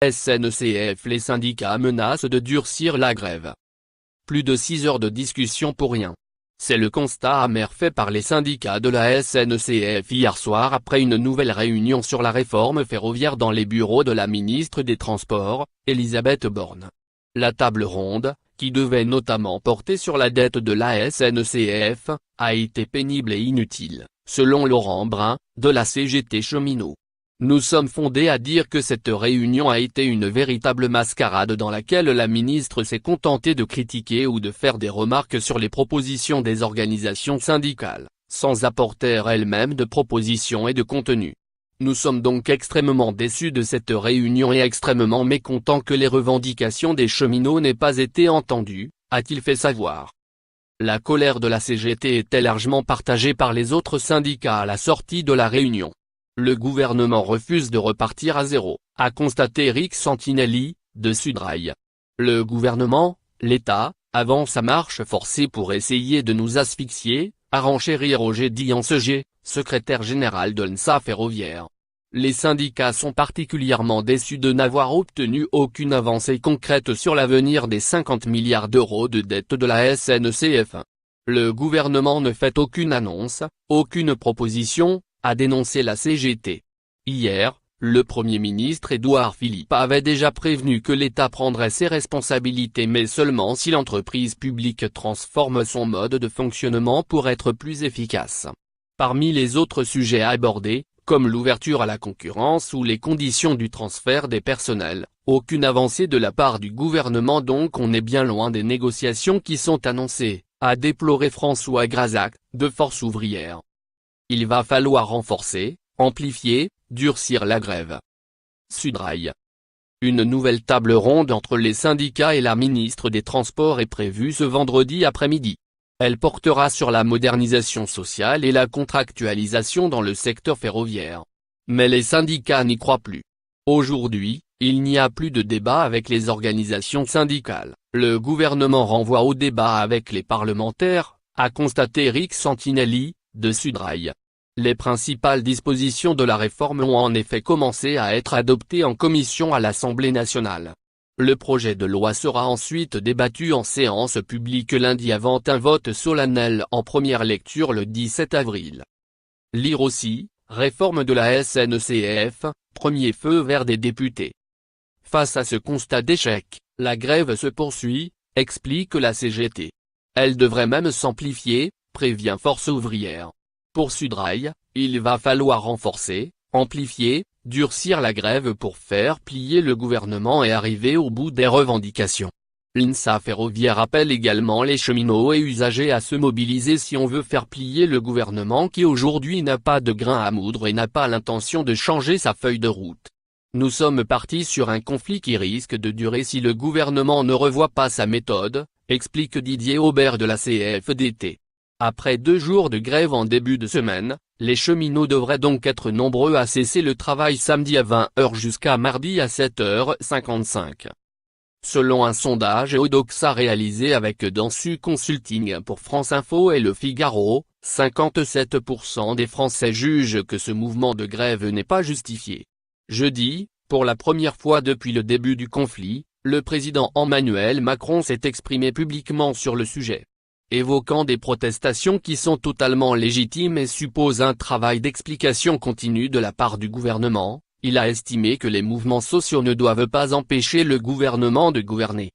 SNCF. Les syndicats menacent de durcir la grève. Plus de 6 heures de discussion pour rien. C'est le constat amer fait par les syndicats de la SNCF hier soir après une nouvelle réunion sur la réforme ferroviaire dans les bureaux de la ministre des Transports, Elisabeth Borne. La table ronde, qui devait notamment porter sur la dette de la SNCF, a été pénible et inutile, selon Laurent Brun, de la CGT Cheminots. Nous sommes fondés à dire que cette réunion a été une véritable mascarade dans laquelle la ministre s'est contentée de critiquer ou de faire des remarques sur les propositions des organisations syndicales, sans apporter elle-même de propositions et de contenu. Nous sommes donc extrêmement déçus de cette réunion et extrêmement mécontents que les revendications des cheminots n'aient pas été entendues, a-t-il fait savoir. La colère de la CGT était largement partagée par les autres syndicats à la sortie de la réunion. Le gouvernement refuse de repartir à zéro, a constaté Eric Santinelli, de Sudrail. Le gouvernement, l'État, avance à marche forcée pour essayer de nous asphyxier, a renchéri Roger Diansegé, secrétaire général de l'UNSA Ferroviaire. Les syndicats sont particulièrement déçus de n'avoir obtenu aucune avancée concrète sur l'avenir des 50 milliards d'euros de dette de la SNCF. Le gouvernement ne fait aucune annonce, aucune proposition, a dénoncé la CGT. Hier, le Premier ministre Édouard Philippe avait déjà prévenu que l'État prendrait ses responsabilités mais seulement si l'entreprise publique transforme son mode de fonctionnement pour être plus efficace. Parmi les autres sujets abordés, comme l'ouverture à la concurrence ou les conditions du transfert des personnels, aucune avancée de la part du gouvernement, donc on est bien loin des négociations qui sont annoncées, a déploré François Grazac, de Force ouvrière. Il va falloir renforcer, amplifier, durcir la grève. Sudrail. Une nouvelle table ronde entre les syndicats et la ministre des Transports est prévue ce vendredi après-midi. Elle portera sur la modernisation sociale et la contractualisation dans le secteur ferroviaire. Mais les syndicats n'y croient plus. Aujourd'hui, il n'y a plus de débat avec les organisations syndicales. Le gouvernement renvoie au débat avec les parlementaires, a constaté Eric Santinelli, de Sudrail. Les principales dispositions de la réforme ont en effet commencé à être adoptées en commission à l'Assemblée nationale. Le projet de loi sera ensuite débattu en séance publique lundi avant un vote solennel en première lecture le 17 avril. Lire aussi, réforme de la SNCF, premier feu vert des députés. Face à ce constat d'échec, la grève se poursuit, explique la CGT. Elle devrait même s'amplifier, prévient Force ouvrière. Pour Sudrail, il va falloir renforcer, amplifier, durcir la grève pour faire plier le gouvernement et arriver au bout des revendications. L'UNSA Ferroviaire appelle également les cheminots et usagers à se mobiliser si on veut faire plier le gouvernement qui aujourd'hui n'a pas de grain à moudre et n'a pas l'intention de changer sa feuille de route. Nous sommes partis sur un conflit qui risque de durer si le gouvernement ne revoit pas sa méthode, explique Didier Aubert de la CFDT. Après 2 jours de grève en début de semaine, les cheminots devraient donc être nombreux à cesser le travail samedi à 20h jusqu'à mardi à 7h55. Selon un sondage Odoxa réalisé avec Dansu Consulting pour France Info et Le Figaro, 57% des Français jugent que ce mouvement de grève n'est pas justifié. Jeudi, pour la première fois depuis le début du conflit, le président Emmanuel Macron s'est exprimé publiquement sur le sujet. Évoquant des protestations qui sont totalement légitimes et supposent un travail d'explication continu de la part du gouvernement, il a estimé que les mouvements sociaux ne doivent pas empêcher le gouvernement de gouverner.